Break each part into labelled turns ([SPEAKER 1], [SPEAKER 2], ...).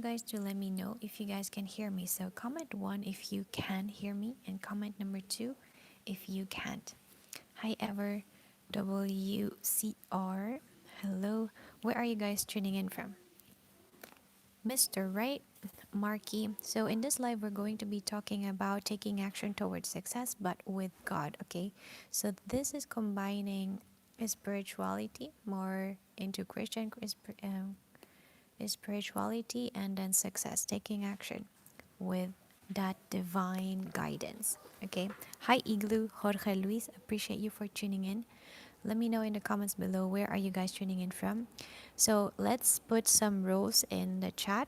[SPEAKER 1] guys to let me know if you guys can hear me. So comment one if you can hear me, and comment number two if you can't. Hi ever WCR. Hello. Where are you guys tuning in from? Mr. Right, Marky. So in this live we're going to be talking about taking action towards success but with God, okay? So this is combining spirituality more into spirituality and then success, taking action with that divine guidance. Okay. Hi Igloo, Jorge Luis, appreciate you for tuning in. Let me know in the comments below where are you guys tuning in from. So let's put some rules in the chat.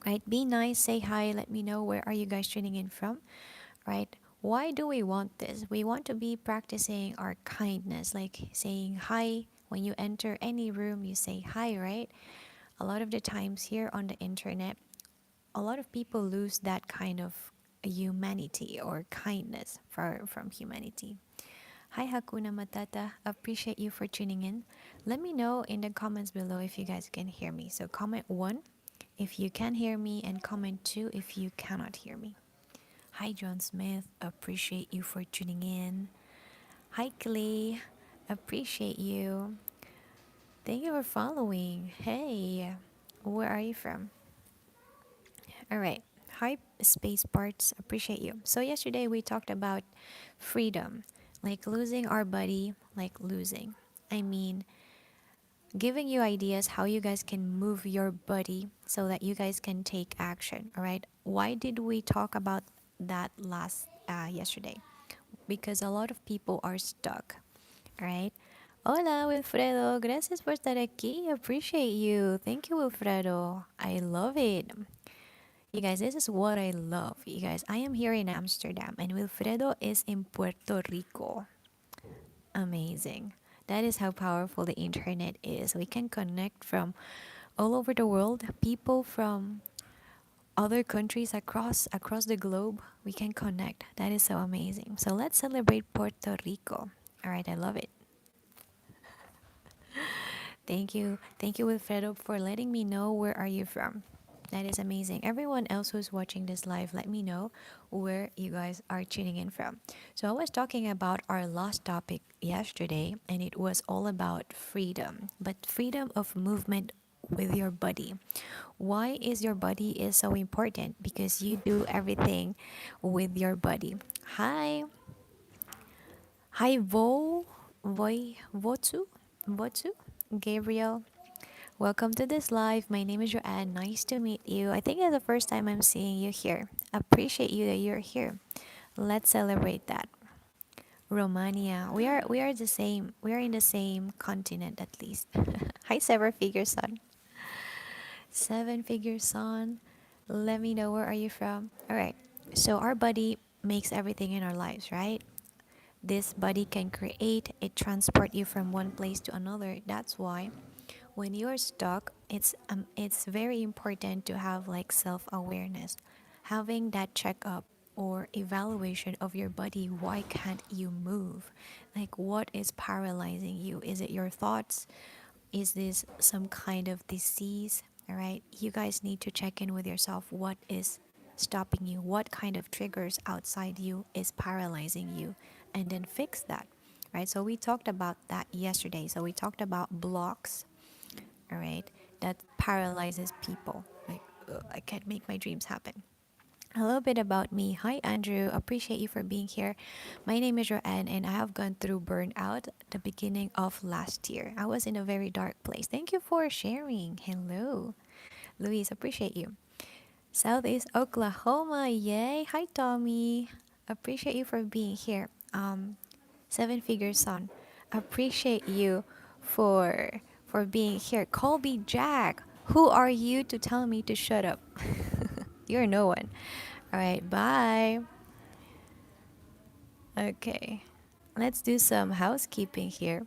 [SPEAKER 1] Right? Be nice, say hi, let me know where are you guys tuning in from. Right? Why do we want this? We want to be practicing our kindness, like saying hi when you enter any room, you say hi, right? A lot of the times here on the internet, a lot of people lose that kind of humanity or kindness from humanity. Hi Hakuna Matata, appreciate you for tuning in. Let me know in the comments below if you guys can hear me. So comment 1 if you can hear me, and comment 2 if you cannot hear me. Hi John Smith, appreciate you for tuning in. Hi Clay, appreciate you. Thank you for following. Hey, where are you from? All right. Hi, Space Parts. Appreciate you. So, yesterday we talked about freedom, like losing our body, like losing. I mean, giving you ideas how you guys can move your body so that you guys can take action. All right. Why did we talk about that yesterday? Because a lot of people are stuck. All right. Hola, Wilfredo. Gracias por estar aquí. Appreciate you. Thank you, Wilfredo. I love it. You guys, this is what I love. You guys, I am here in Amsterdam and Wilfredo is in Puerto Rico. Amazing. That is how powerful the internet is. We can connect from all over the world, people from other countries across the globe. We can connect. That is so amazing. So let's celebrate Puerto Rico. All right, I love it. Thank you. Thank you, Wilfredo, for letting me know where are you from. That is amazing. Everyone else who's watching this live, let me know where you guys are tuning in from. So I was talking about our last topic yesterday, and it was all about freedom, but freedom of movement with your body. Why is your body is so important? Because you do everything with your body. Hi. Hi Votu, Gabriel. Welcome to this live. My name is Joanne. Nice to meet you. I think it's the first time I'm seeing you here. Appreciate you that you're here. Let's celebrate that. Romania. We are the same. We are in the same continent at least. Hi, Seven Figure Son. Seven Figure Son. Let me know where are you from. All right. So our body makes everything in our lives, right? This body can create it, transport you from one place to another. That's why when you're stuck, it's very important to have like self-awareness, having that checkup or evaluation of your body. Why can't you move? Like, what is paralyzing you? Is it your thoughts? Is this some kind of disease? All right, you guys need to check in with yourself. What is stopping you? What kind of triggers outside you is paralyzing you? And then fix that. Right, so we talked about that yesterday. So we talked about blocks, all right, that paralyzes people. Like, I can't make my dreams happen. A little bit about me. Hi, Andrew. Appreciate you for being here. My name is Joanne, and I have gone through burnout the beginning of last year. I was in a very dark place. Thank you for sharing. Hello, Luis. Appreciate you. Southeast Oklahoma. Yay. Hi, Tommy. Appreciate you for being here. Seven Figure Son. Appreciate you for being here. Colby Jack. Who are you to tell me to shut up? You're no one. All right, bye. Okay. Let's do some housekeeping here.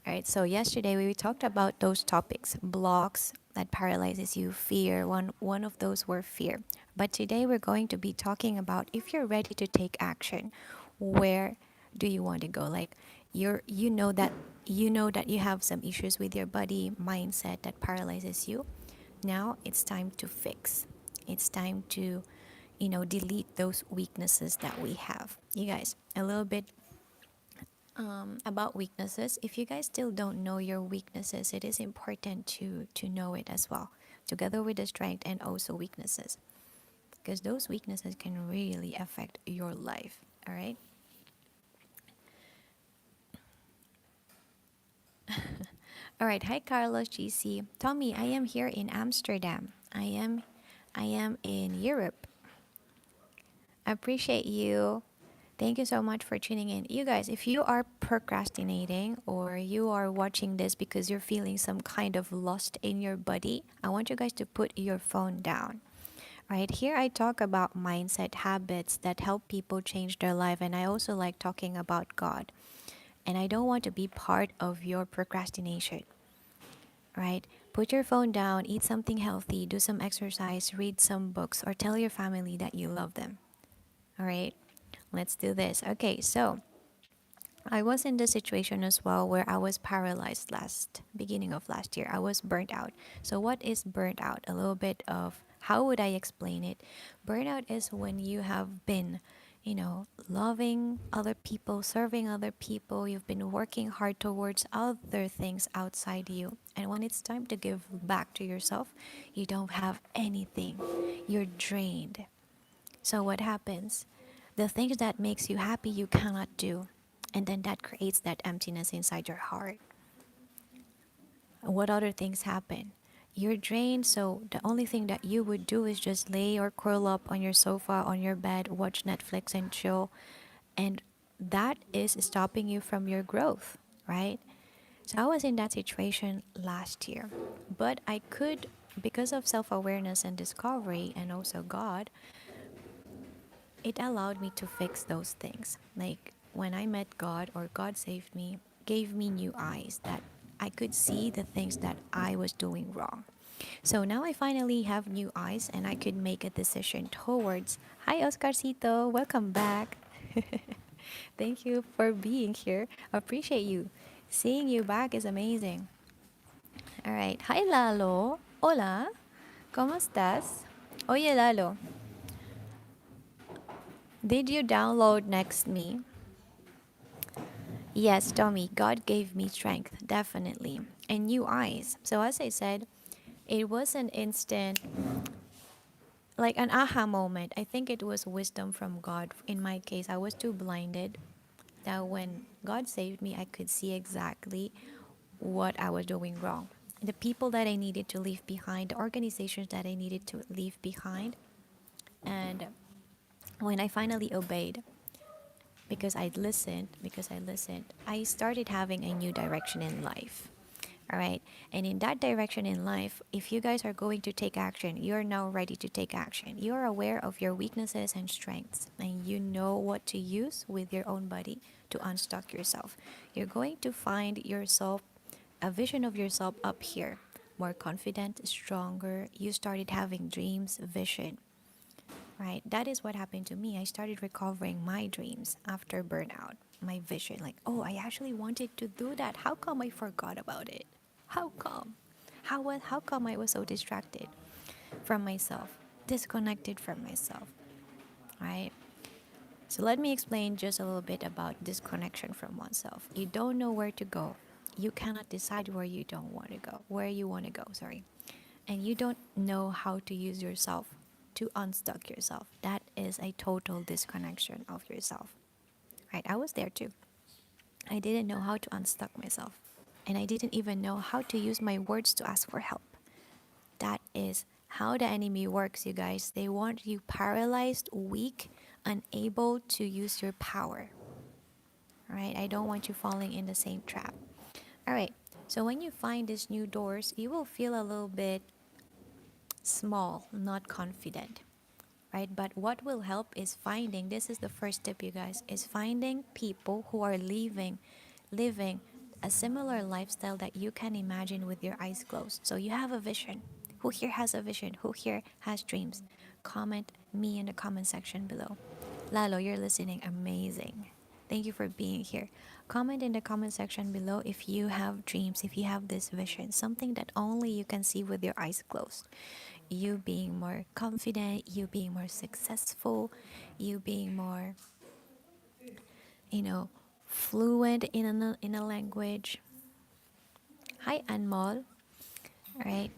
[SPEAKER 1] All right, so yesterday we talked about those topics, blocks that paralyzes you, fear. One of those were fear. But today we're going to be talking about if you're ready to take action, where do you want to go? Like, you know that you have some issues with your body mindset that paralyzes you. Now it's time to fix. It's time to, delete those weaknesses that we have. You guys, a little bit about weaknesses. If you guys still don't know your weaknesses, it is important to know it as well, together with the strength and also weaknesses, because those weaknesses can really affect your life. All right. All right. Hi, Carlos GC. Tommy, I am here in Amsterdam. I am in Europe. I appreciate you. Thank you so much for tuning in. You guys, if you are procrastinating or you are watching this because you're feeling some kind of lust in your body, I want you guys to put your phone down. Right here, I talk about mindset habits that help people change their life, and I also like talking about God. And I don't want to be part of your procrastination, right? Put your phone down, eat something healthy, do some exercise, read some books, or tell your family that you love them. All right, let's do this. Okay, so I was in this situation as well where I was paralyzed beginning of last year. I was burnt out. So what is burnt out? A little bit of how would I explain it? Burnout is when you have been, loving other people, serving other people. You've been working hard towards other things outside you. And when it's time to give back to yourself, you don't have anything. You're drained. So what happens? The things that makes you happy you cannot do. And then that creates that emptiness inside your heart. What other things happen? You're drained, so the only thing that you would do is just lay or curl up on your sofa, on your bed, watch Netflix and chill. And that is stopping you from your growth, right? So I was in that situation last year. But I could, because of self awareness and discovery, and also God, it allowed me to fix those things. Like when I met God or God saved me, gave me new eyes that I could see the things that I was doing wrong. So now I finally have new eyes and I could make a decision towards. Hi, Oscarcito. Welcome back. Thank you for being here. Appreciate you. Seeing you back is amazing. All right. Hi, Lalo. Hola. ¿Cómo estás? Oye, Lalo, did you download Next Me? Yes, Tommy, God gave me strength, definitely, and new eyes. So, as I said, it was an instant, like an aha moment. I think it was wisdom from God. In my case, I was too blinded that when God saved me, I could see exactly what I was doing wrong. The people that I needed to leave behind, the organizations that I needed to leave behind. And when I finally obeyed, because I listened, I started having a new direction in life. All right. And in that direction in life, if you guys are going to take action, you're now ready to take action. You're aware of your weaknesses and strengths, and you know what to use with your own body to unstuck yourself. You're going to find yourself, a vision of yourself up here, more confident, stronger. You started having dreams, vision, right? That is what happened to me. I started recovering my dreams after burnout, my vision. Like, oh, I actually wanted to do that. How come I forgot about it? How come? How come I was so distracted from myself, disconnected from myself, right? So let me explain just a little bit about disconnection from oneself. You don't know where to go. You cannot decide where you don't want to go, where you want to go, sorry. And you don't know how to use yourself to unstuck yourself. That is a total disconnection of yourself. Right? I was there too. I didn't know how to unstuck myself. And I didn't even know how to use my words to ask for help. That is how the enemy works, you guys. They want you paralyzed, weak, unable to use your power. All right? I don't want you falling in the same trap. All right. So when you find these new doors, you will feel a little bit small, not confident, right? But what will help is finding, this is the first tip, you guys, is finding people who are living a similar lifestyle that you can imagine with your eyes closed. So you have a vision. Who here has a vision? Who here has dreams? Comment me in the comment section below. Lalo, you're listening. Amazing. Thank you for being here. Comment in the comment section below if you have dreams, if you have this vision, something that only you can see with your eyes closed. You being more confident, you being more successful, you being more, you know, fluent in a language. Hi, Anmol. All right.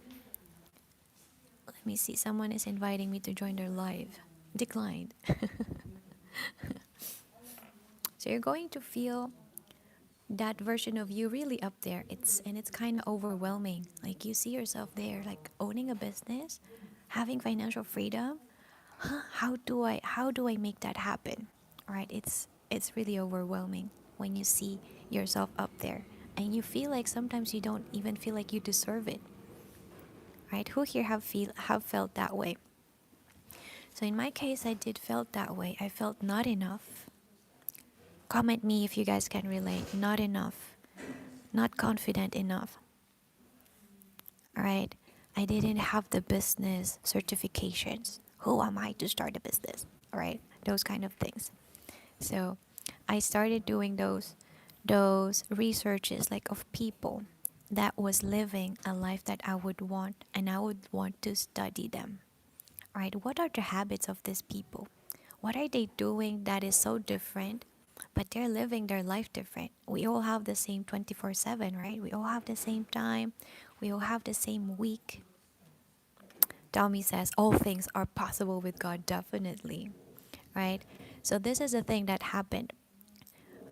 [SPEAKER 1] Let me see. Someone is inviting me to join their live. Declined. So you're going to feel that version of you really up there. It's kind of overwhelming. Like you see yourself there, like owning a business, having financial freedom. Huh, how do I make that happen? All right, it's really overwhelming when you see yourself up there, and you feel like sometimes you don't even feel like you deserve it. Right? Who here have felt that way? So in my case, I did felt that way. I felt not enough. Comment me if you guys can relate. Not enough. Not confident enough. All right. I didn't have the business certifications. Who am I to start a business? All right. Those kind of things. So I started doing those researches like of people that was living a life that I would want, and I would want to study them. All right. What are the habits of these people? What are they doing that is so different, but they're living their life different? We all have the same 24/7, right? We all have the same time. We all have the same week. Tommy says all things are possible with God, definitely, right? So this is a thing that happened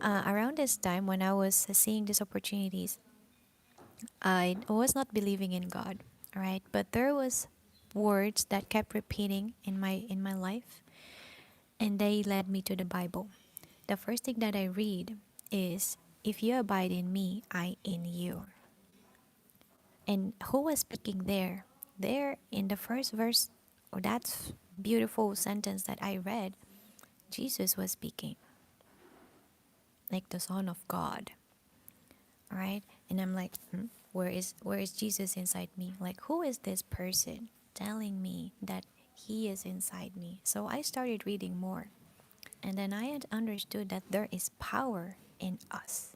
[SPEAKER 1] around this time when I was seeing these opportunities. I was not believing in God, right? But there was words that kept repeating in my life, and they led me to the Bible. The first thing that I read is, "If you abide in me, I in you." And who was speaking there? There in the first verse, or that beautiful sentence that I read, Jesus was speaking, like the Son of God, right? And I'm like, where is Jesus inside me? Like, who is this person telling me that he is inside me? So I started reading more, and then I had understood that there is power in us,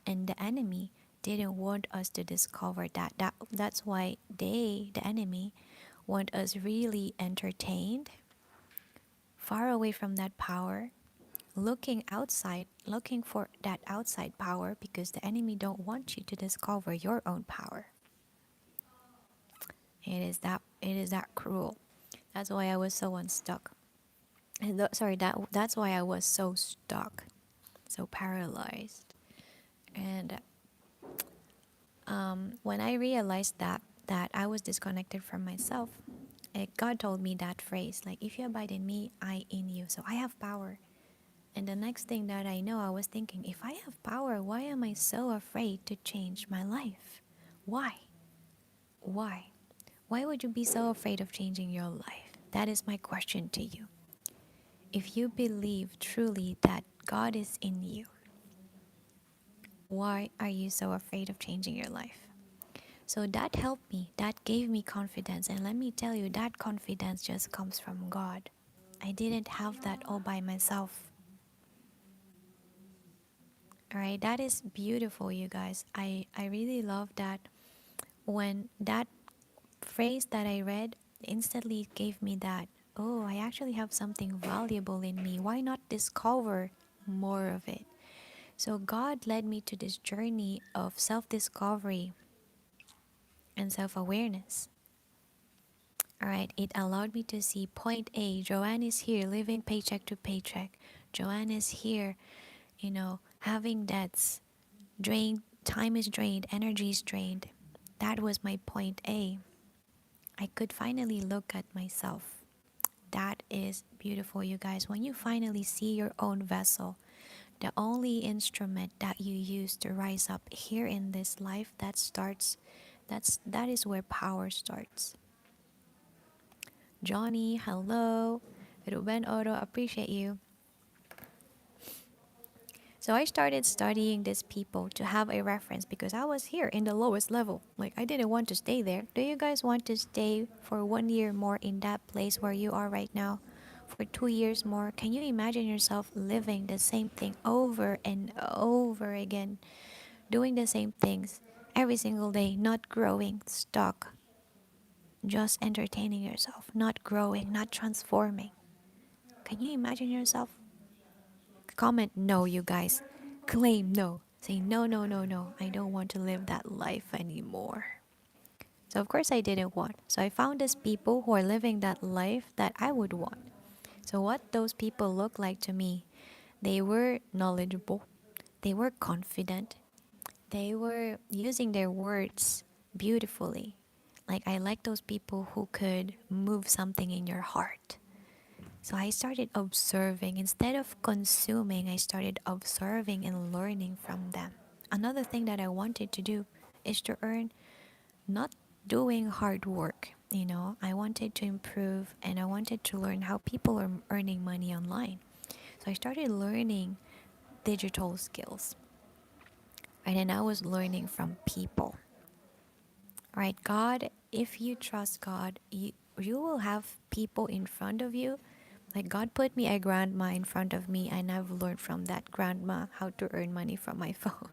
[SPEAKER 1] and the enemy didn't want us to discover that's why the enemy want us really entertained, far away from that power, looking outside, looking for that outside power, because the enemy don't want you to discover your own power. It is that cruel. That's why I was so unstuck. And sorry, that's why I was so stuck, so paralyzed. And when I realized that I was disconnected from myself, God told me that phrase, like, "If you abide in me, I in you." So I have power. And the next thing that I know, I was thinking, if I have power, why am I so afraid to change my life? Why? Why? Why would you be so afraid of changing your life? That is my question to you. If you believe truly that God is in you, why are you so afraid of changing your life? So that helped me. That gave me confidence. And let me tell you, that confidence just comes from God. I didn't have that all by myself. All right, that is beautiful, you guys. I really love that. When that phrase that I read instantly gave me that, oh, I actually have something valuable in me. Why not discover more of it? So God led me to this journey of self discovery and self awareness. All right, it allowed me to see point A. Joanne is here living paycheck to paycheck. Joanne is here, having debts, drained, time is drained, energy is drained. That was my point A. I could finally look at myself. That is beautiful, you guys. When you finally see your own vessel, the only instrument that you use to rise up here in this life, that is where power starts. Johnny, hello. Ruben Oro, appreciate you. So I started studying these people to have a reference, because I was here in the lowest level. Like, I didn't want to stay there. Do you guys want to stay for 1 year more in that place where you are right now? for 2 years more. Can you imagine yourself living the same thing over and over again, doing the same things every single day, not growing, stuck, just entertaining yourself, not growing, not transforming? Can you imagine yourself? Comment no, you guys. Claim no. Say no, no, no, no. I don't want to live that life anymore. So, of course, I didn't want. So, I found these people who are living that life that I would want. So, what those people look like to me, they were knowledgeable, they were confident, they were using their words beautifully. Like, I like those people who could move something in your heart. So I started observing. Instead of consuming, I started observing and learning from them. Another thing that I wanted to do is to earn, not doing hard work. I wanted to improve and I wanted to learn how people are earning money online. So I started learning digital skills. Right, and I was learning from people. Right, God, if you trust God, you will have people in front of you. Like, God put me a grandma in front of me, and I've learned from that grandma how to earn money from my phone.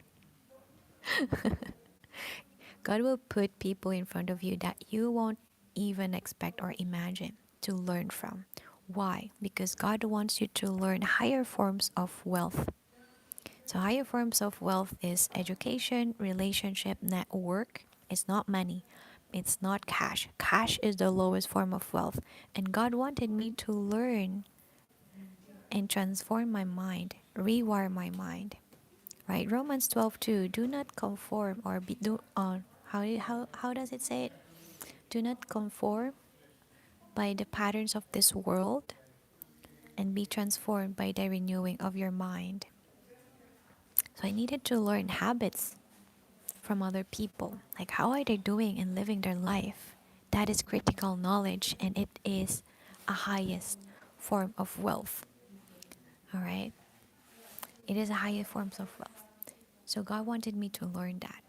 [SPEAKER 1] God will put people in front of you that you won't even expect or imagine to learn from. Why? Because God wants you to learn higher forms of wealth. So, higher forms of wealth is education, relationship, network. It's not money. It's not cash. Cash is the lowest form of wealth. And God wanted me to learn and transform my mind, rewire my mind. Right? Romans 12:2. Do not conform or be do on how does it say it? Do not conform by the patterns of this world and be transformed by the renewing of your mind. So I needed to learn habits from other people. Like, how are they doing and living their life? That is critical knowledge, and it is a highest form of wealth. All right? It is a highest form of wealth. So God wanted me to learn that.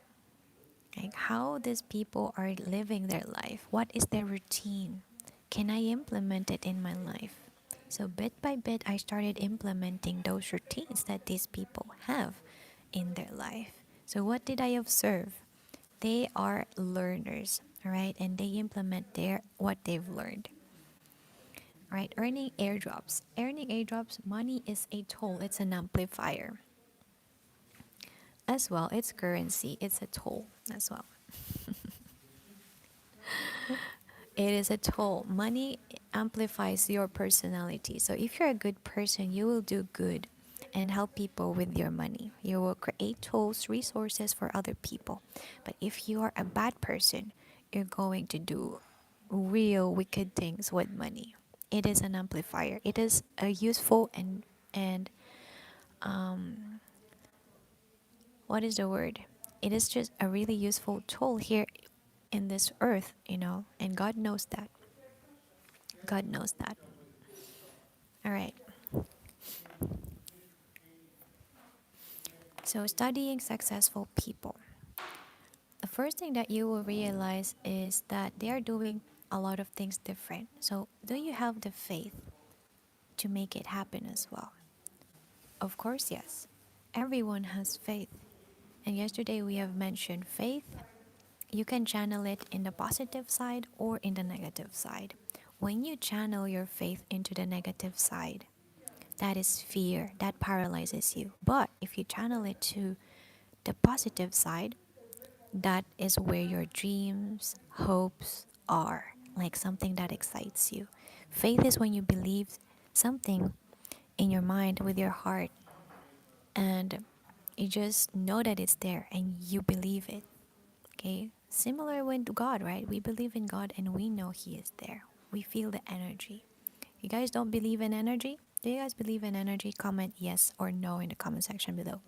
[SPEAKER 1] Like, how these people are living their life. What is their routine? Can I implement it in my life? So bit by bit, I started implementing those routines that these people have in their life. So what did I observe? They are learners, all right, and they implement what they've learned. All right, earning airdrops. Earning airdrops, money is a tool. It's an amplifier. As well, it's currency. It's a tool as well. It is a tool. Money amplifies your personality. So if you're a good person, you will do good and help people with your money. You will create tools, resources for other people. But if you are a bad person, you're going to do real wicked things with money. It is an amplifier. It is a useful and what is the word? It is just a really useful tool here in this earth, and God knows that. God knows that. All right. So, studying successful people. The first thing that you will realize is that they are doing a lot of things different. So, do you have the faith to make it happen as well? Of course, yes. Everyone has faith. And yesterday we have mentioned faith. You can channel it in the positive side or in the negative side. When you channel your faith into the negative side, that is fear, that paralyzes you. But if you channel it to the positive side, that is where your dreams, hopes are, like something that excites you. Faith is when you believe something in your mind with your heart and you just know that it's there and you believe it. Okay? Similar with God, right? We believe in God and we know He is there. We feel the energy. You guys don't believe in energy? Do you guys believe in energy? Comment yes or no in the comment section below.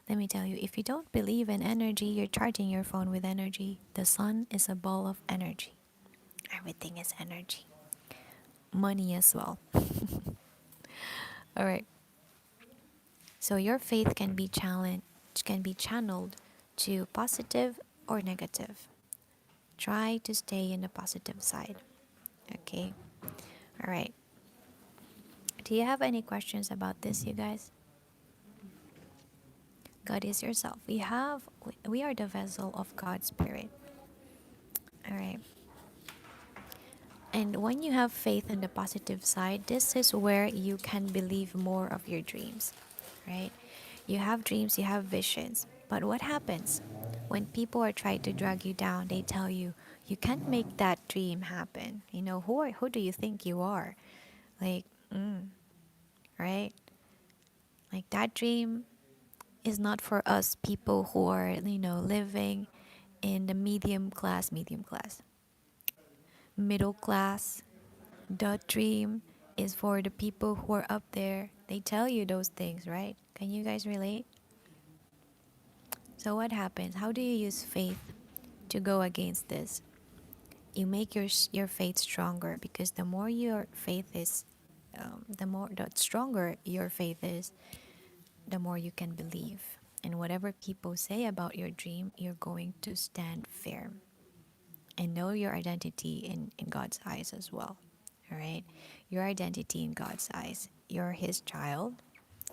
[SPEAKER 1] Let me tell you, if you don't believe in energy, you're charging your phone with energy. The sun is a ball of energy. Everything is energy. Money as well. All right. So your faith can be channeled to positive or negative. Try to stay in the positive side. Okay. All right. Do you have any questions about this, you guys? God is yourself. We are the vessel of God's spirit. All right. And when you have faith on the positive side, this is where you can believe more of your dreams, right? You have dreams, you have visions. But what happens when people are trying to drag you down? They tell you, you can't make that dream happen. Who do you think you are? Like, right? Like that dream is not for us people who are, living in the medium class, middle class. The dream is for the people who are up there. They tell you those things, right? Can you guys relate? So what happens? How do you use faith to go against this? You make your faith stronger, because the more your faith is, the stronger your faith is, the more you can believe. And whatever people say about your dream, you're going to stand firm and know your identity in God's eyes as well. All right? Your identity in God's eyes. You're His child.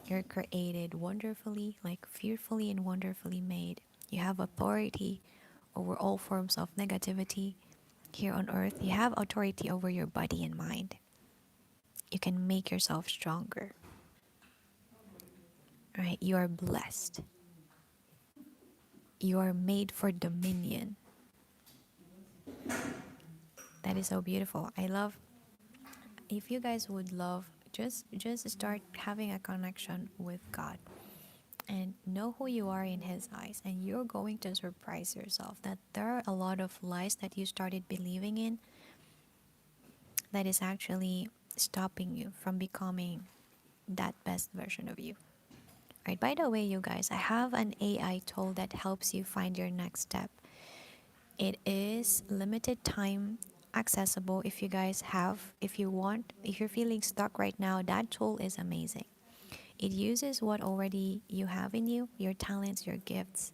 [SPEAKER 1] You're created wonderfully, like fearfully and wonderfully made. You have authority over all forms of negativity here on earth. You have authority over your body and mind. You can make yourself stronger. Right? You are blessed. You are made for dominion. That is so beautiful. I love, if you guys would love, just start having a connection with God and know who you are in His eyes, and you're going to surprise yourself that there are a lot of lies that you started believing in that is actually stopping you from becoming that best version of you. Right, by the way, you guys, I have an AI tool that helps you find your next step. It is limited time accessible. If you guys have, if you want, if you're feeling stuck right now, that tool is amazing. It uses what already you have in you, your talents, your gifts,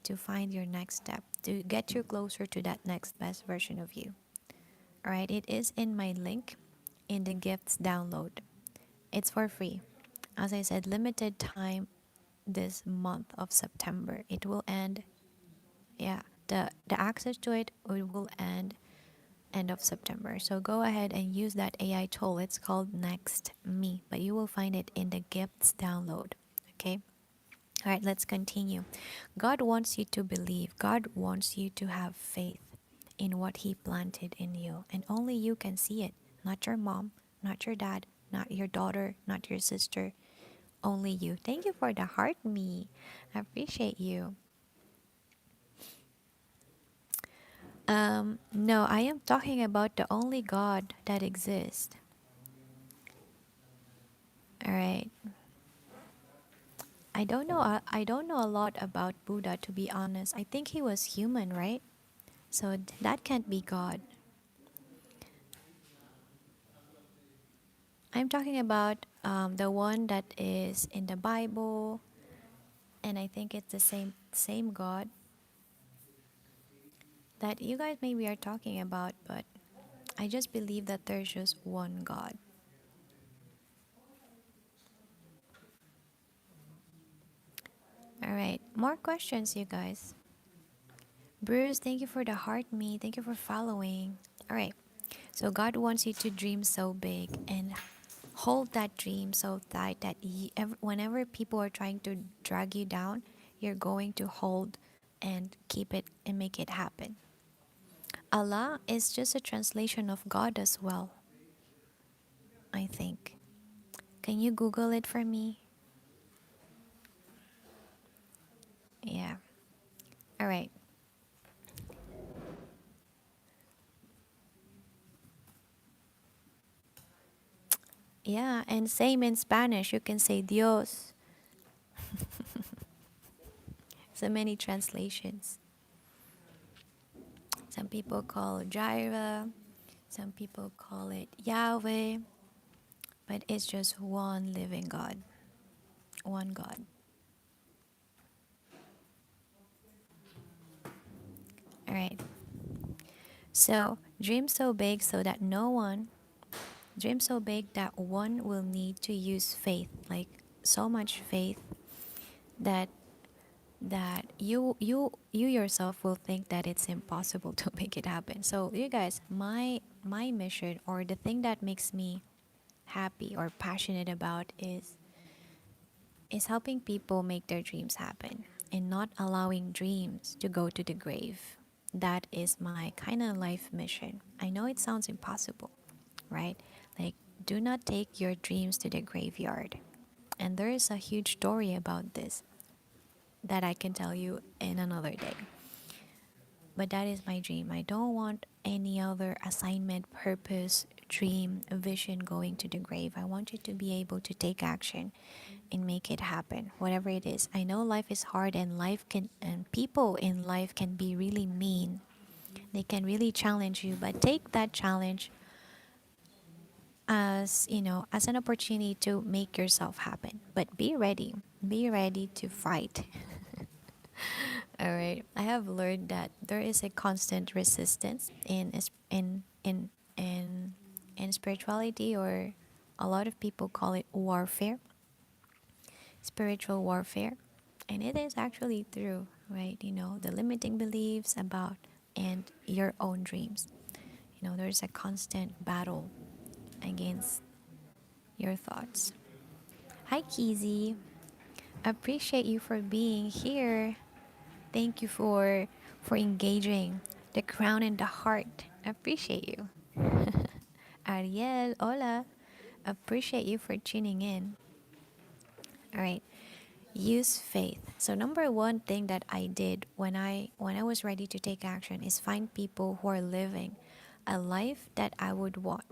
[SPEAKER 1] to find your next step, to get you closer to that next best version of you. All right, it is in my link in the gifts download. It's for free. As I said, limited time this month of September. It will end, yeah, the access to it will end of September. So go ahead and use that AI tool. It's called Next Me, but you will find it in the gifts download. Okay? All right, let's continue. God wants you to believe. God wants you to have faith in what He planted in you, and only you can see it. Not your mom, not your dad, not your daughter, not your sister. Only you. Thank you for the heart, me. I appreciate you. No, I am talking about the only God that exists. All right. I don't know a lot about Buddha, to be honest. I think he was human, right? So that can't be God. I'm talking about the one that is in the Bible, and I think it's the same God that you guys maybe are talking about, but I just believe that there's just one God. All right, more questions, you guys. Bruce, thank you for the heart, me. Thank you for following. All right, so God wants you to dream so big and hold that dream so tight that whenever people are trying to drag you down, you're going to hold and keep it and make it happen. Allah is just a translation of God as well, I think. Can you Google it for me? Yeah. All right. Yeah, and same in Spanish. You can say Dios. So many translations. Some people call it Jireh, some people call it Yahweh, but it's just one living God. One God. All right. So dream so big so that no one Dream so big that one will need to use faith, like so much faith that you yourself will think that it's impossible to make it happen. So you guys, my mission, or the thing that makes me happy or passionate about, is helping people make their dreams happen and not allowing dreams to go to the grave. That is my kind of life mission. I know it sounds impossible, right? Like, do not take your dreams to the graveyard. And there is a huge story about this that I can tell you in another day. But that is my dream. I don't want any other assignment, purpose, dream, vision going to the grave. I want you to be able to take action and make it happen, whatever it is. I know life is hard, and people in life can be really mean. They can really challenge you, but take that challenge as, as an opportunity to make yourself happen. But be ready. Be ready to fight. All right. I have learned that there is a constant resistance in spirituality, or a lot of people call it warfare, spiritual warfare. And it is actually true, right? The limiting beliefs about and your own dreams. There's a constant battle against your thoughts. Hi, Kizzy. Appreciate you for being here. Thank you for engaging the crown and the heart. Appreciate you. Ariel, hola. Appreciate you for tuning in. All right. Use faith. So number one thing that I did when I was ready to take action is find people who are living a life that I would want.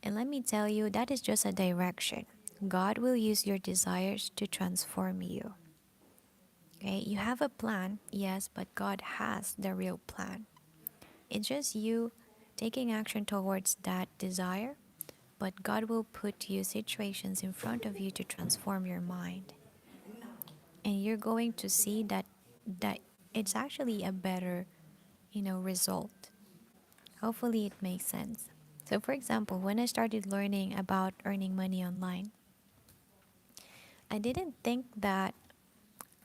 [SPEAKER 1] And let me tell you, that is just a direction. God will use your desires to transform you. Okay? You have a plan, yes, but God has the real plan. It's just you taking action towards that desire, but God will put you situations in front of you to transform your mind. And you're going to see that it's actually a better, result. Hopefully it makes sense. So for example, when I started learning about earning money online, I didn't think that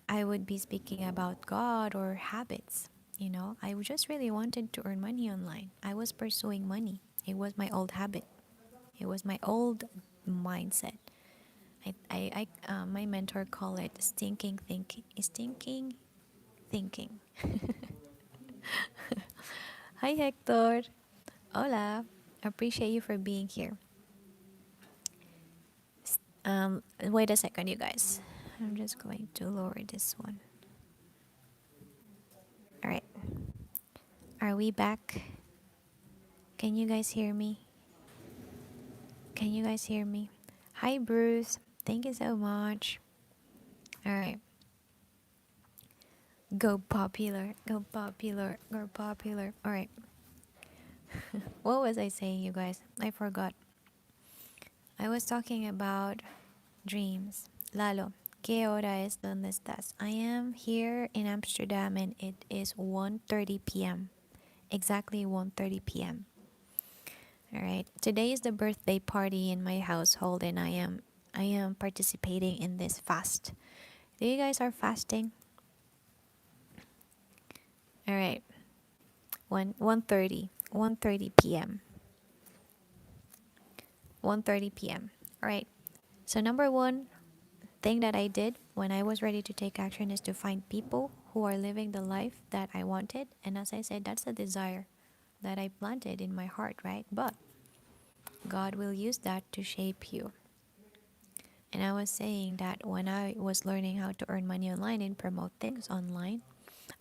[SPEAKER 1] I would be speaking about God or habits. I just really wanted to earn money online. I was pursuing money. It was my old habit. It was my old mindset. My mentor called it stinking thinking. Stinking thinking. Hi, Hector. Hola. Appreciate you for being here. Wait a second, you guys. I'm just going to lower this one. All right. Are we back? Can you guys hear me? Can you guys hear me? Hi, Bruce. Thank you so much. All right. Go popular. Go popular. Go popular. All right. What was I saying, you guys? I forgot. I was talking about dreams. Lalo, ¿qué hora es? ¿Dónde estás? I am here in Amsterdam and it is 1:30 p.m. Exactly 1:30 p.m. All right. Today is the birthday party in my household, and I am participating in this fast. Do you guys are fasting? All right. 1:30 p.m. 1:30 p.m. All right. So number one thing that I did when I was ready to take action is to find people who are living the life that I wanted. And as I said, that's a desire that I planted in my heart, right? But God will use that to shape you. And I was saying that when I was learning how to earn money online and promote things online,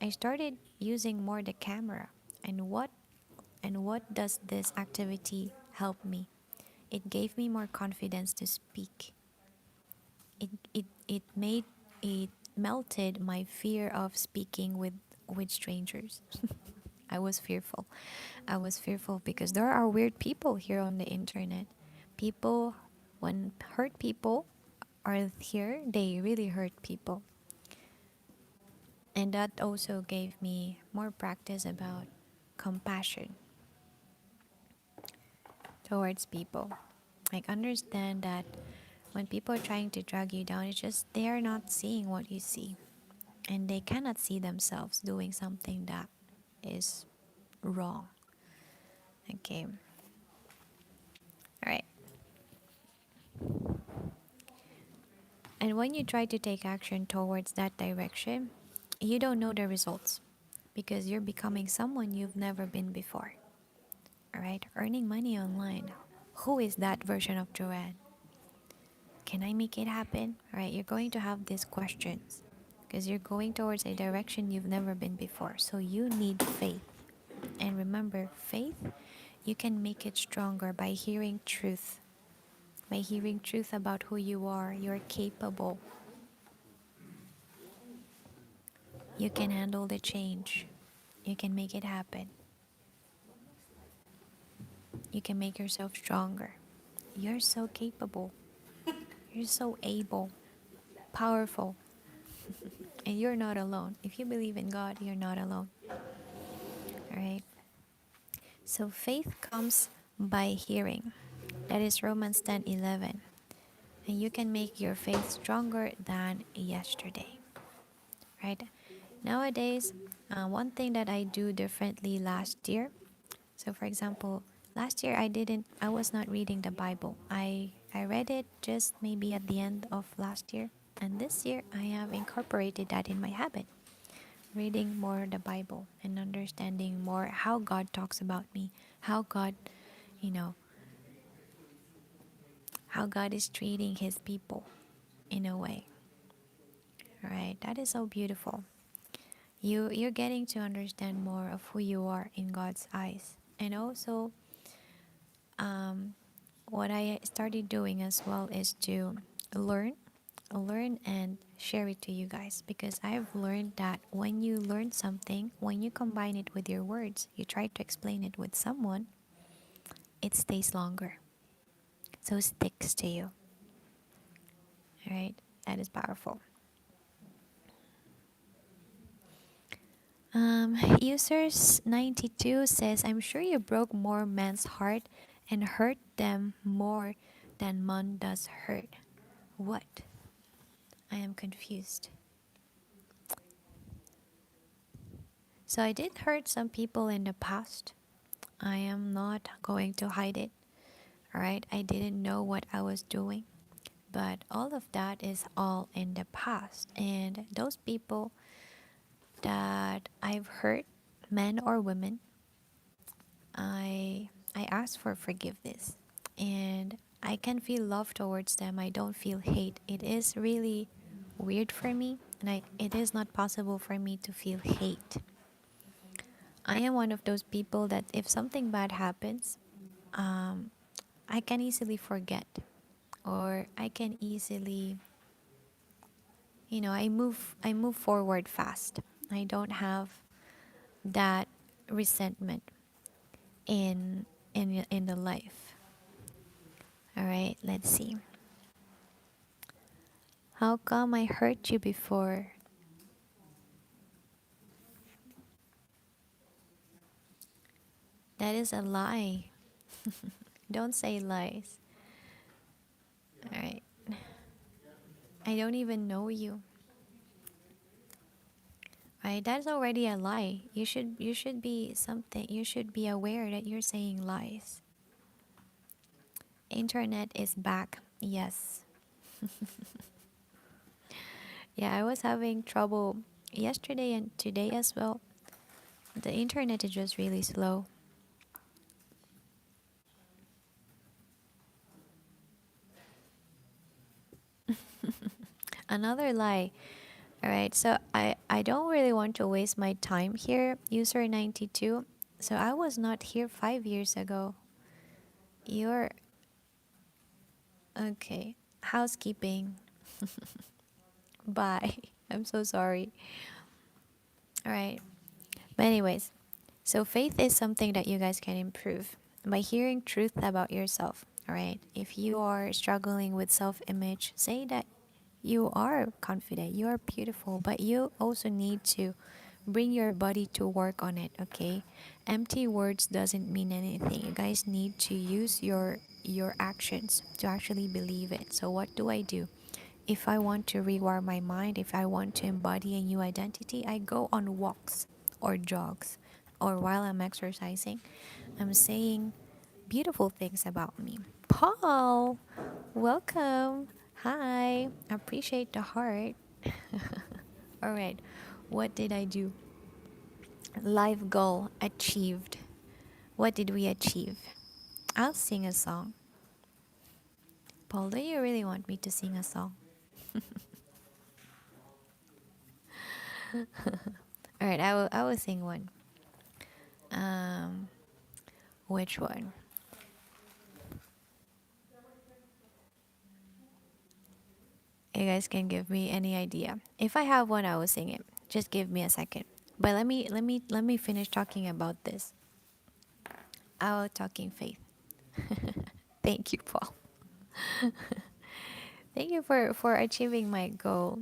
[SPEAKER 1] I started using more the camera. And what does this activity help me? It gave me more confidence to speak. It melted my fear of speaking with strangers. I was fearful. I was fearful because there are weird people here on the internet. People, when hurt people are here, they really hurt people. And that also gave me more practice about compassion towards people. Like, understand that when people are trying to drag you down, it's just they are not seeing what you see, and they cannot see themselves doing something that is wrong. Okay. All right. And when you try to take action towards that direction, you don't know the results because you're becoming someone you've never been before. All right. Earning money online. Who is that version of Joanne? Can I make it happen? All right. You're going to have these questions because you're going towards a direction you've never been before. So you need faith. And remember, faith, you can make it stronger by hearing truth. By hearing truth about who you are, you're capable. You can handle the change. You can make it happen. You can make yourself stronger. You're so capable. You're so able, powerful, and you're not alone. If you believe in God, you're not alone. All right. So faith comes by hearing. That is Romans 10:11. And you can make your faith stronger than yesterday. Right? Nowadays, one thing that I do differently last year. So, for example, last year I was not reading the Bible. I read it just maybe at the end of last year. And this year I have incorporated that in my habit, reading more the Bible and understanding more how God talks about me, how God, you know, how God is treating his people in a way. Right? That is so beautiful. You're getting to understand more of who you are in God's eyes. And also, um, what I started doing as well is to learn, learn and share it to you guys, because I've learned that when you learn something, when you combine it with your words, you try to explain it with someone, it stays longer. So it sticks to you. All right? That is powerful. Users 92 says, I'm sure you broke more men's heart and hurt them more than Mon does hurt. What? I am confused. So I did hurt some people in the past. I am not going to hide it. Alright, I didn't know what I was doing. But all of that is all in the past. And those people that I've hurt, men or women, I ask for forgiveness. And I can feel love towards them. I don't feel hate. It is really weird for me. And it is not possible for me to feel hate. I am one of those people that if something bad happens, um, I can easily forget, or I can easily, I move forward fast. I don't have that resentment in the life. All right, let's see. How come I hurt you before? That is a lie. Don't say lies. All right. I don't even know you. Right? That's already a lie. You should be something. You should be aware that you're saying lies. Internet is back. Yes. Yeah, I was having trouble yesterday and today as well. The internet is just really slow. Another lie. All right. So I don't really want to waste my time here, user 92. So I was not here 5 years ago. You're okay. Housekeeping. Bye. I'm so sorry. All right. But anyways, so faith is something that you guys can improve by hearing truth about yourself. All right. If you are struggling with self-image, say that you are confident, you are beautiful, but you also need to bring your body to work on it, okay? Empty words doesn't mean anything. You guys need to use your your actions to actually believe it. So, what do I do? If I want to rewire my mind, if I want to embody a new identity, I go on walks or jogs, or while I'm exercising, I'm saying beautiful things about me. Paul, welcome. Hi, appreciate the heart. All right, what did I do? Life goal achieved. What did we achieve? I'll sing a song. Paul, do you really want me to sing a song? All right, I will sing one. Um, which one? You guys can give me any idea. If I have one, I will sing it. Just give me a second. But let me finish talking about this. Our talking faith. Thank you, Paul. Thank you for achieving my goal.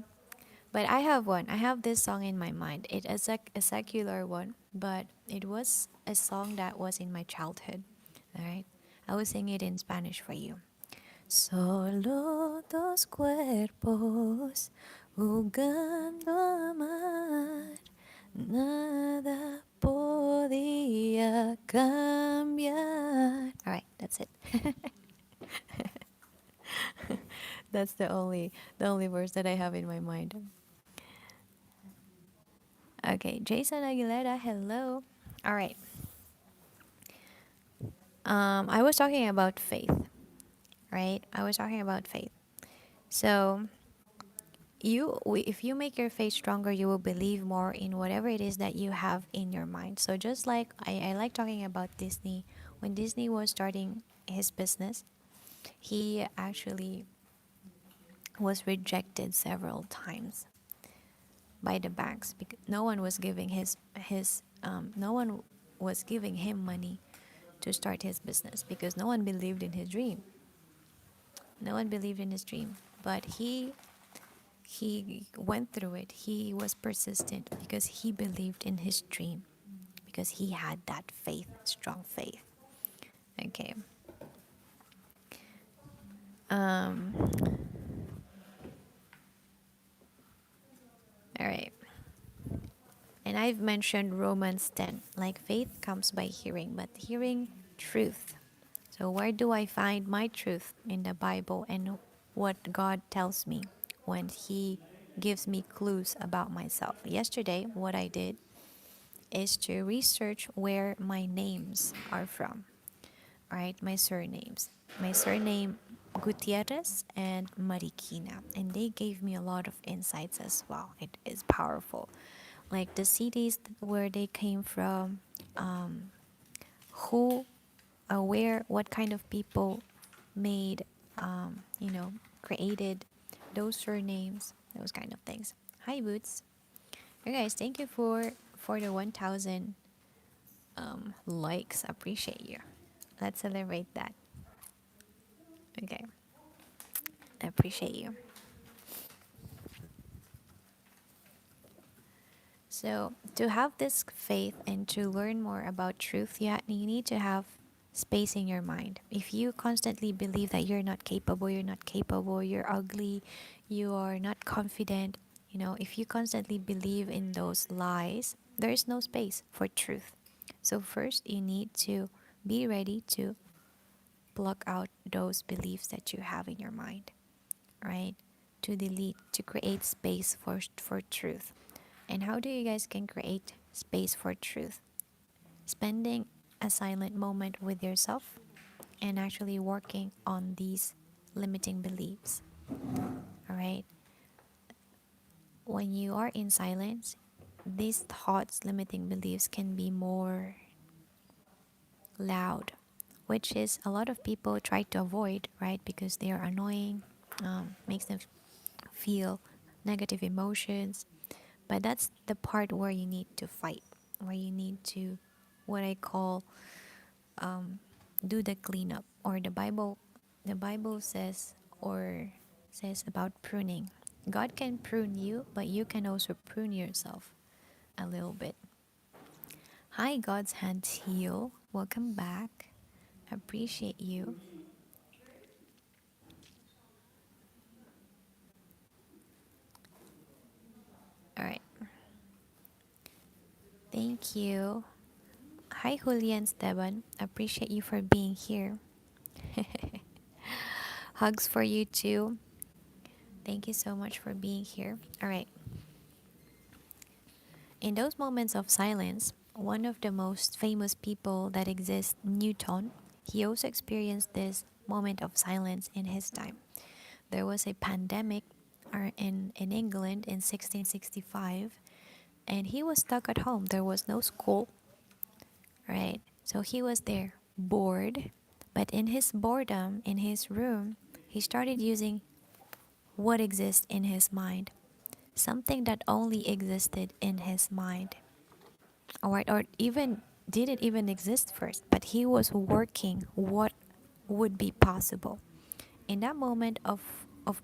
[SPEAKER 1] But I have one. I have this song in my mind. It is a secular one, but it was a song that was in my childhood. All right. I will sing it in Spanish for you. Solo dos cuerpos jugando a amar, nada podía cambiar. All right, that's it. That's the only verse that I have in my mind. Okay, Jason Aguilera, hello. All right. I was talking about faith, right? I was talking about faith. So if you make your faith stronger, you will believe more in whatever it is that you have in your mind. So just like I like talking about Disney. When Disney was starting his business, he actually was rejected several times by the banks because no one was giving no one was giving him money to start his business because no one believed in his dream. No one believed in his dream, but he went through it. He was persistent because he believed in his dream, because he had that faith, strong faith. Okay. Um, all right. And I've mentioned Romans 10. Like faith comes by hearing, but hearing truth. So, where do I find my truth in the Bible and what God tells me when He gives me clues about myself? Yesterday, what I did is to research where my names are from, right? My surnames. My surname Gutierrez and Marikina, and they gave me a lot of insights as well. It is powerful, like the cities where they came from, who, where, what kind of people made, created those surnames, those kind of things. Hi, Boots. Hey guys, thank you for the 1,000 likes. Appreciate you. Let's celebrate that. Okay, I appreciate you. So, to have this faith and to learn more about truth, you need to have space in your mind. If you constantly believe that you're not capable, you're ugly, you are not confident, if you constantly believe in those lies, there is no space for truth. So, first, you need to be ready to block out those beliefs that you have in your mind, right? To delete, to create space for truth. And how do you guys can create space for truth? Spending a silent moment with yourself and actually working on these limiting beliefs. All right? When you are in silence, these thoughts, limiting beliefs can be more loud, which is a lot of people try to avoid, right? Because they are annoying, makes them feel negative emotions. But that's the part where you need to fight, where you need to, what I call, do the cleanup. Or the Bible says about pruning. God can prune you, but you can also prune yourself a little bit. Hi, God's hands heal. Welcome back. Appreciate you. Thank you. Hi, Julian Esteban. Appreciate you for being here. Hugs for you too. Thank you so much for being here. All right. In those moments of silence, one of the most famous people that exist, Newton, he also experienced this moment of silence in his time. There was a pandemic in England in 1665, and he was stuck at home. There was no school, right? So he was there, bored. But in his boredom, in his room, he started using what exists in his mind, something that only existed in his mind, or even didn't even exist first, but he was working what would be possible. In that moment of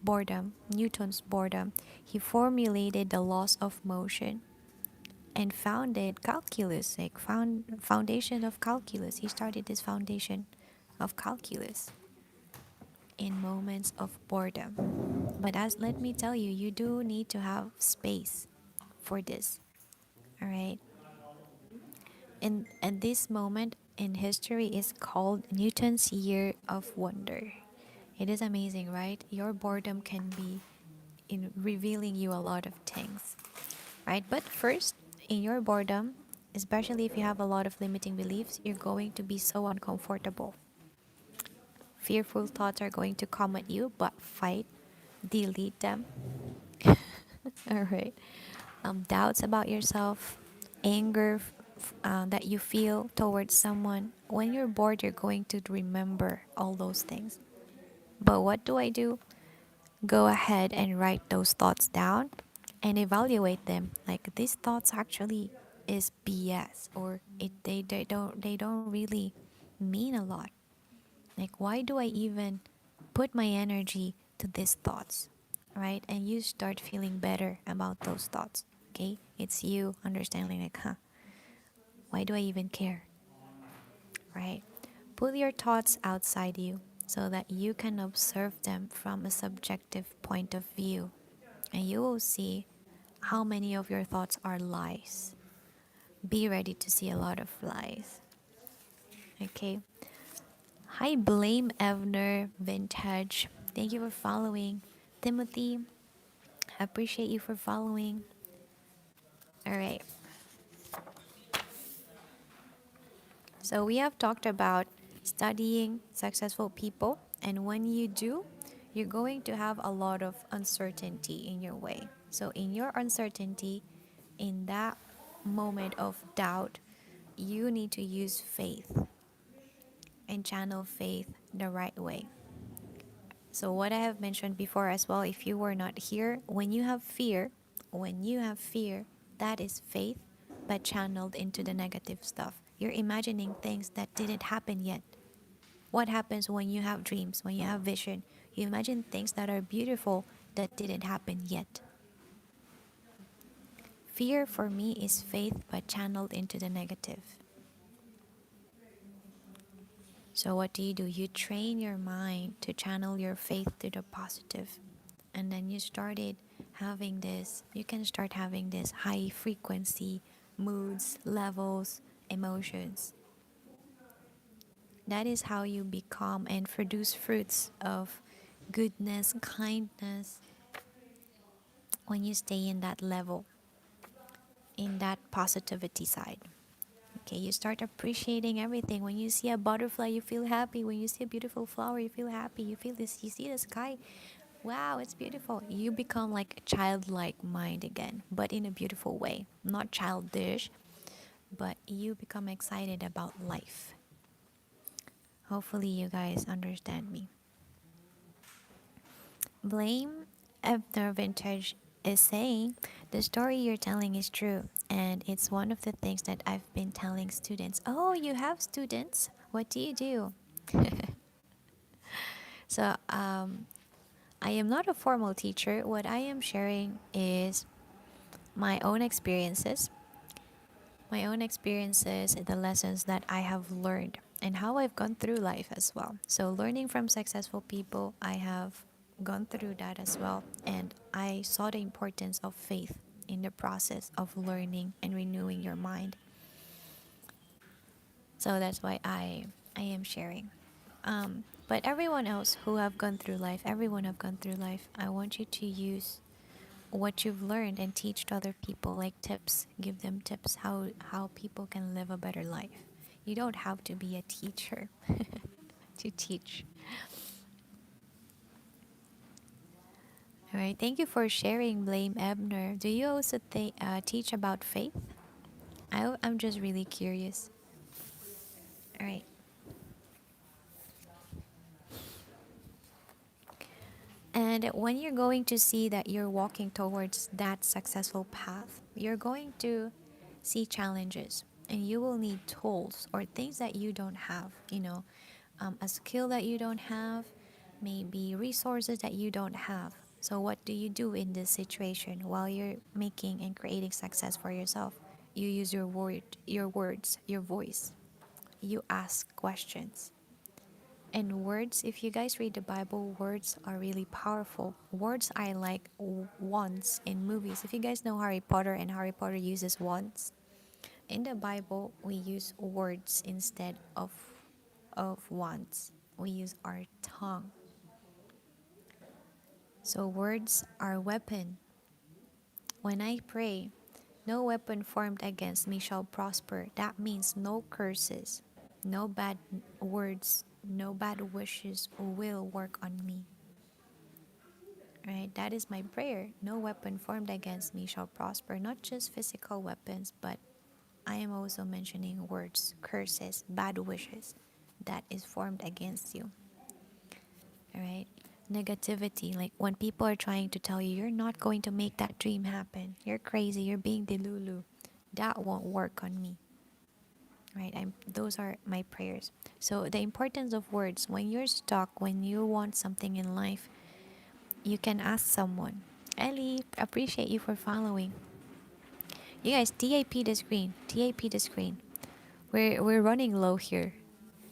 [SPEAKER 1] boredom, Newton's boredom, he formulated the laws of motion and founded calculus, like foundation of calculus. He started this foundation of calculus in moments of boredom. But as let me tell you, you do need to have space for this. All right. And this moment in history is called Newton's Year of Wonder. It is amazing, right? Your boredom can be in revealing you a lot of things, right? But first, in your boredom, especially if you have a lot of limiting beliefs, you're going to be so uncomfortable. Fearful thoughts are going to come at you, but fight, delete them. All right. Doubts about yourself, anger that you feel towards someone. When you're bored, you're going to remember all those things. But what do I do? Go ahead and write those thoughts down and evaluate them. Like these thoughts actually is BS, or they don't really mean a lot. Like why do I even put my energy to these thoughts? Right? And you start feeling better about those thoughts. Okay? It's you understanding like, why do I even care? Right? Put your thoughts outside you so that you can observe them from a subjective point of view. And you will see how many of your thoughts are lies. Be ready to see a lot of lies. Okay? Hi, Blame Evner Vintage. Thank you for following. Timothy, appreciate you for following. All right. So we have talked about studying successful people, and when you do, you're going to have a lot of uncertainty in your way. So in your uncertainty, in that moment of doubt, you need to use faith and channel faith the right way. So what I have mentioned before as well, if you were not here, when you have fear, that is faith but channeled into the negative stuff. You're imagining things that didn't happen yet. What happens when you have dreams, when you have vision? You imagine things that are beautiful that didn't happen yet. Fear for me is faith but channeled into the negative. So what do? You train your mind to channel your faith to the positive. And then you can start having this high frequency moods, levels, emotions. That is how you become and produce fruits of goodness, kindness, when you stay in that level, in that positivity side. Okay, you start appreciating everything. When you see a butterfly, you feel happy. When you see a beautiful flower, you feel happy. You see the sky. Wow, it's beautiful. You become like a childlike mind again, but in a beautiful way. Not childish, but you become excited about life. Hopefully, you guys understand me. Blame Ebner Vintage is saying the story you're telling is true, and it's one of the things that I've been telling students. Oh, you have students? What do you do? So, I am not a formal teacher. What I am sharing is my own experiences, the lessons that I have learned, and how I've gone through life as well. So, learning from successful people, I have gone through that as well, and I saw the importance of faith in the process of learning and renewing your mind. So that's why I am sharing. But everyone else who have gone through life, everyone have gone through life, I want you to use what you've learned and teach to other people, like tips. Give them tips how people can live a better life. You don't have to be a teacher to teach. All right. Thank you for sharing, Blame Ebner. Do you also teach about faith? I'm just really curious. All right. And when you're going to see that you're walking towards that successful path, you're going to see challenges and you will need tools or things that you don't have, a skill that you don't have, maybe resources that you don't have. So, what do you do in this situation while you're making and creating success for yourself? You use your words, your voice. You ask questions. And words, if you guys read the Bible, words are really powerful. Words are like wands in movies. If you guys know Harry Potter and Harry Potter uses wands, in the Bible we use words instead of wands. We use our tongue. So words are weapon. When I pray, no weapon formed against me shall prosper. That means no curses, no bad words, no bad wishes will work on me. Right? That is my prayer. No weapon formed against me shall prosper. Not just physical weapons, but I am also mentioning words, curses, bad wishes that is formed against you. All right? Negativity, like when people are trying to tell you you're not going to make that dream happen, you're crazy, you're being delulu, that won't work on me. Right? Those are my prayers. So the importance of words, when you're stuck, when you want something in life, you can ask someone. Ellie, appreciate you for following. You guys, TAP the screen. TAP the screen. We're running low here.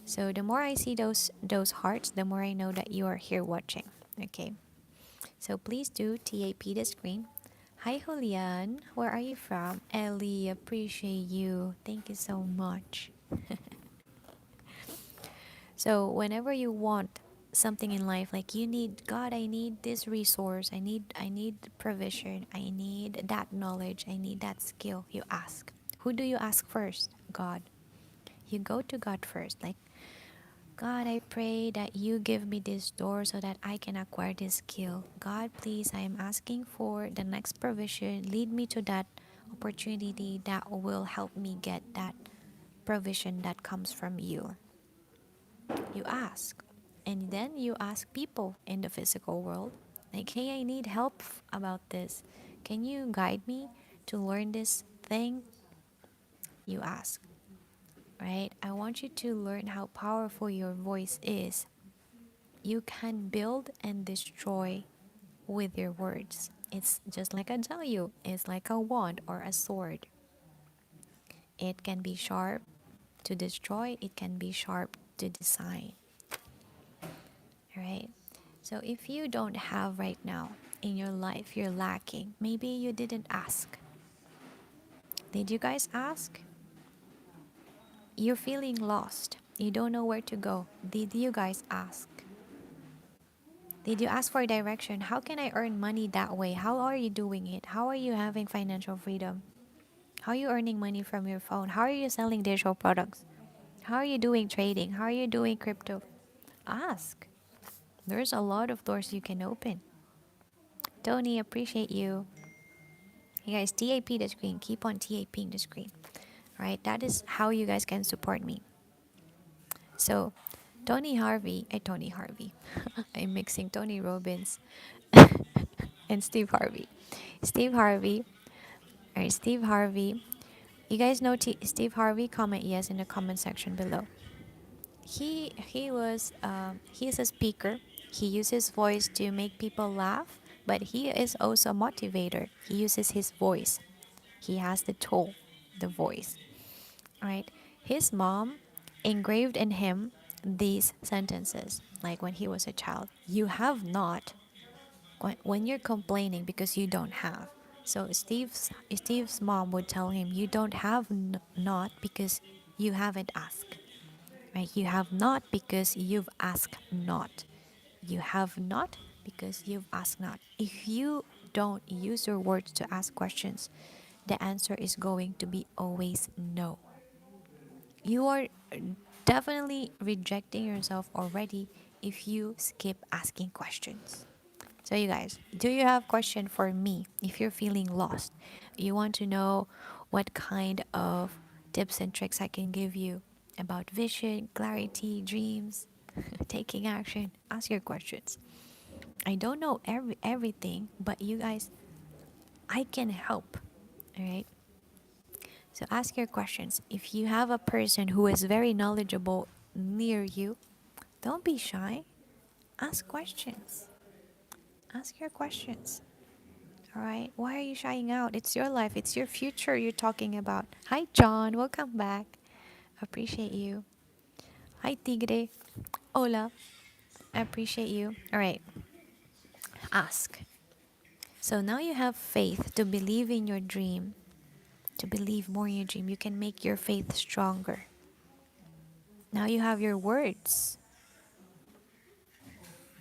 [SPEAKER 1] So the more I see those hearts, the more I know that you are here watching. Okay. So please do TAP the screen. Hi Julian, where are you from? Ellie, appreciate you. Thank you so much. So whenever you want something in life, like you need God, I need this resource, I need provision, I need that knowledge, I need that skill, you ask. Who do you ask first? God. You go to God first, like, God, I pray that you give me this door so that I can acquire this skill. God, please, I am asking for the next provision. Lead me to that opportunity that will help me get that provision that comes from you. You ask. And then you ask people in the physical world, like, hey, I need help about this. Can you guide me to learn this thing? You ask, right? I want you to learn how powerful your voice is. You can build and destroy with your words. It's just like I tell you, it's like a wand or a sword. It can be sharp to destroy, it can be sharp to design. Right? So if you don't have right now in your life, you're lacking, maybe you didn't ask. Did you guys ask? You're feeling lost. You don't know where to go. Did you guys ask? Did you ask for direction? How can I earn money that way? How are you doing it? How are you having financial freedom? How are you earning money from your phone? How are you selling digital products? How are you doing trading? How are you doing crypto? Ask. There's a lot of doors you can open. Tony, appreciate you. You guys, TAP the screen. Keep on TAPing the screen. Right? That is how you guys can support me. So, Tony Harvey. I'm mixing Tony Robbins and Steve Harvey. Steve Harvey, or Steve Harvey. You guys know Steve Harvey? Comment yes in the comment section below. He is a speaker. He uses his voice to make people laugh, but he is also a motivator. He uses his voice. He has the tool, the voice. Right? His mom engraved in him these sentences, like when he was a child. You have not, when you're complaining because you don't have. So Steve's mom would tell him, you don't have not because you haven't asked. right? You have not because you've asked not. You have not because you've asked not. If you don't use your words to ask questions, the answer is going to be always no. You are definitely rejecting yourself already if you skip asking questions. So you guys, do you have question for me if you're feeling lost? You want to know what kind of tips and tricks I can give you about vision, clarity, dreams, taking action? Ask your questions. I don't know everything, but you guys, I can help. All right? So ask your questions. If you have a person who is very knowledgeable near you, don't be shy. Ask questions. Ask your questions. All right? Why are you shying out? It's your life, it's your future you're talking about. Hi, John. Welcome back. Appreciate you. Hi, Tigre. Hola. I appreciate you. All right. Ask. So now you have faith to believe in your dream, to believe more in your dream. You can make your faith stronger. Now you have your words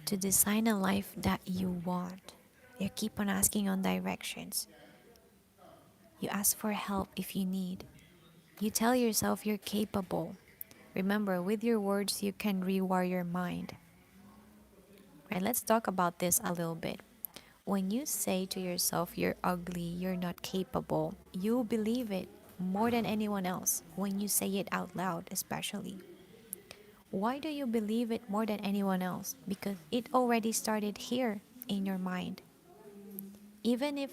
[SPEAKER 1] to design a life that you want. You keep on asking on directions. You ask for help if you need. You tell yourself you're capable. Remember, with your words, you can rewire your mind. Right? Let's talk about this a little bit. When you say to yourself you're ugly, you're not capable, you believe it more than anyone else when you say it out loud, especially. Why do you believe it more than anyone else? Because it already started here in your mind. Even if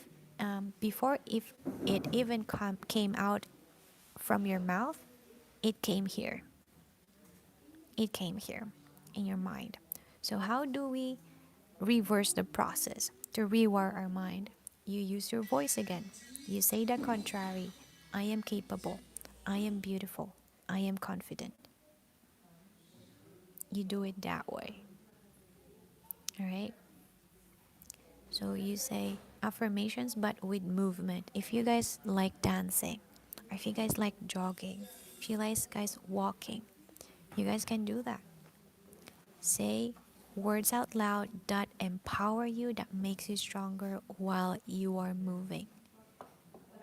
[SPEAKER 1] before if it even came out from your mouth, it came here. It came here in your mind. So how do we reverse the process to rewire our mind? You use your voice again. You say the contrary. I am capable. I am beautiful. I am confident. You do it that way. All right? So you say affirmations but with movement. If you guys like dancing, or if you guys like jogging, if you guys walking, you guys can do that. Say words out loud that empower you, that makes you stronger while you are moving.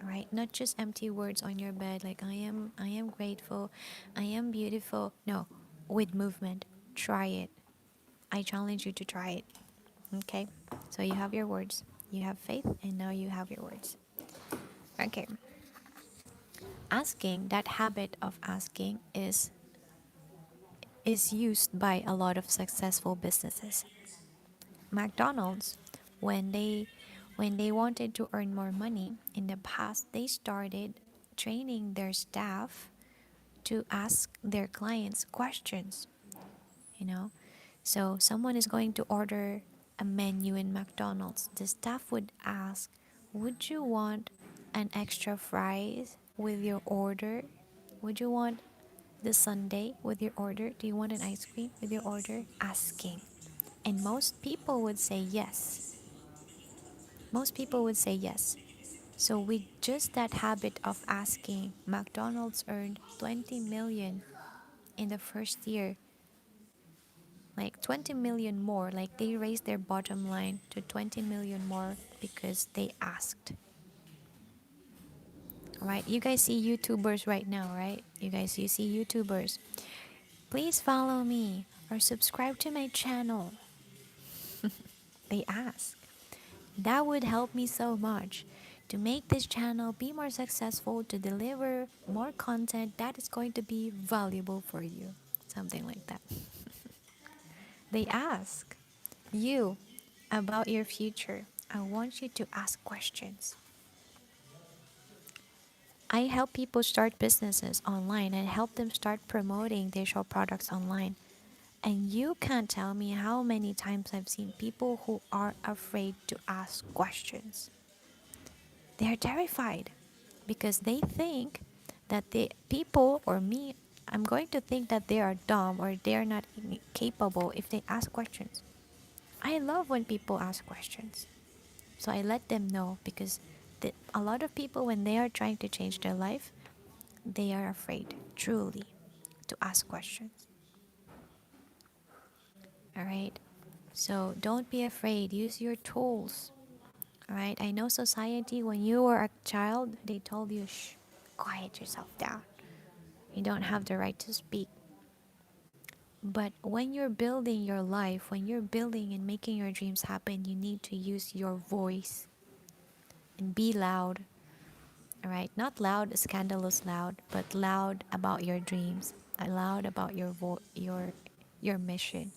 [SPEAKER 1] Right? Not just empty words on your bed like I am grateful, I am beautiful. No, with movement. Try it. I challenge you to try it. Okay? So you have your words, you have faith, and now you have your words. Okay. Asking, that habit of asking is used by a lot of successful businesses. McDonald's, when they wanted to earn more money in the past, they started training their staff to ask their clients questions, you know. So someone is going to order a menu in McDonald's. The staff would ask, "Would you want an extra fries with your order? Would you want the sundae with your order? Do you want an ice cream with your order?" Asking. And most people would say yes. Most people would say yes. So with just that habit of asking, McDonald's earned 20 million in the first year. Like 20 million more. Like they raised their bottom line to 20 million more because they asked. Right? You guys see YouTubers right now, right? You see YouTubers. Please follow me or subscribe to my channel. They ask. That would help me so much to make this channel be more successful, to deliver more content that is going to be valuable for you. Something like that. They ask you about your future. I want you to ask questions. I help people start businesses online and help them start promoting digital products online. And you can't tell me how many times I've seen people who are afraid to ask questions. They are terrified because they think that the people or me, I'm going to think that they are dumb or they are not capable if they ask questions. I love when people ask questions. So I let them know because a lot of people, when they are trying to change their life, they are afraid, truly. to ask questions. All right. So don't be afraid. Use your tools. All right. I know society, when you were a child, they told you, shh, quiet yourself down. You don't have the right to speak. But when you're building your life, when you're building and making your dreams happen, you need to use your voice and be loud. All right. Not loud, scandalous loud, but loud about your dreams. Loud about your mission.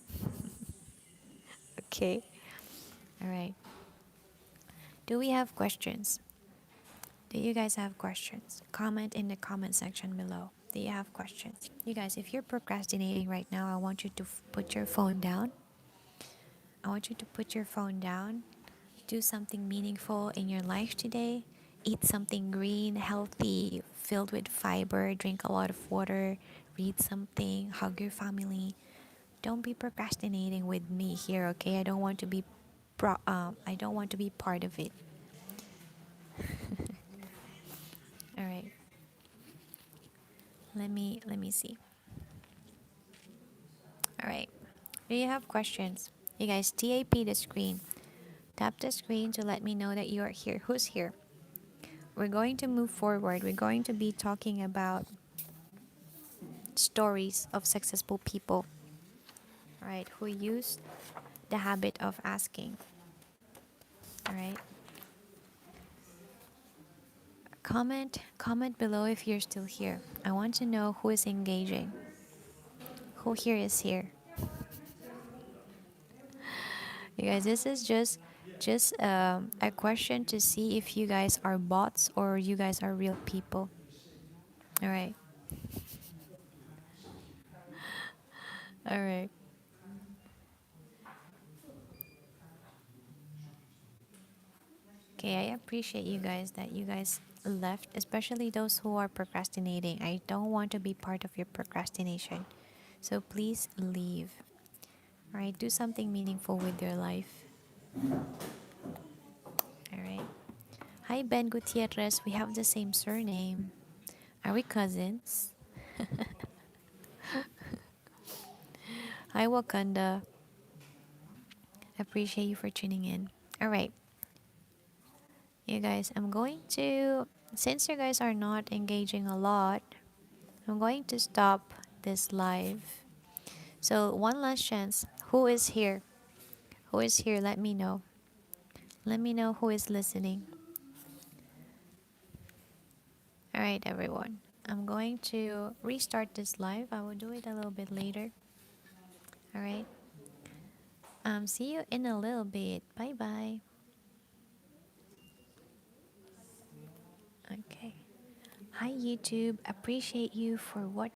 [SPEAKER 1] Okay. All right. Do we have questions? Do you guys have questions? Comment in the comment section below. Do you have questions? You guys, if you're procrastinating right now, I want you to put your phone down. I want you to put your phone down. Do something meaningful in your life today. Eat something green, healthy, filled with fiber. Drink a lot of water. Read something. Hug your family. Don't be procrastinating with me here, okay? I don't want to be I don't want to be part of it. All right. Let me see. All right. Do you have questions? You guys, tap the screen. Tap the screen to let me know that you are here. Who's here? We're going to move forward. We're going to be talking about stories of successful people, right? Who used the habit of asking. All right. Comment below if you're still here. I want to know who is engaging. Who here is here? You guys, this is just a question to see if you guys are bots or you guys are real people. All right. All right. Okay, I appreciate you guys that you guys left, especially those who are procrastinating. I don't want to be part of your procrastination. So please leave. All right, do something meaningful with your life. All right. Hi, Ben Gutierrez. We have the same surname. Are we cousins? Hi, Wakanda. Appreciate you for tuning in. All right, you guys, since you guys are not engaging a lot, I'm going to stop this live. So, one last chance. Who is here? Who is here? Let me know. Let me know who is listening. All right, everyone. I'm going to restart this live. I will do it a little bit later. All right. See you in a little bit. Bye bye. Okay. Hi, YouTube. Appreciate you for watching.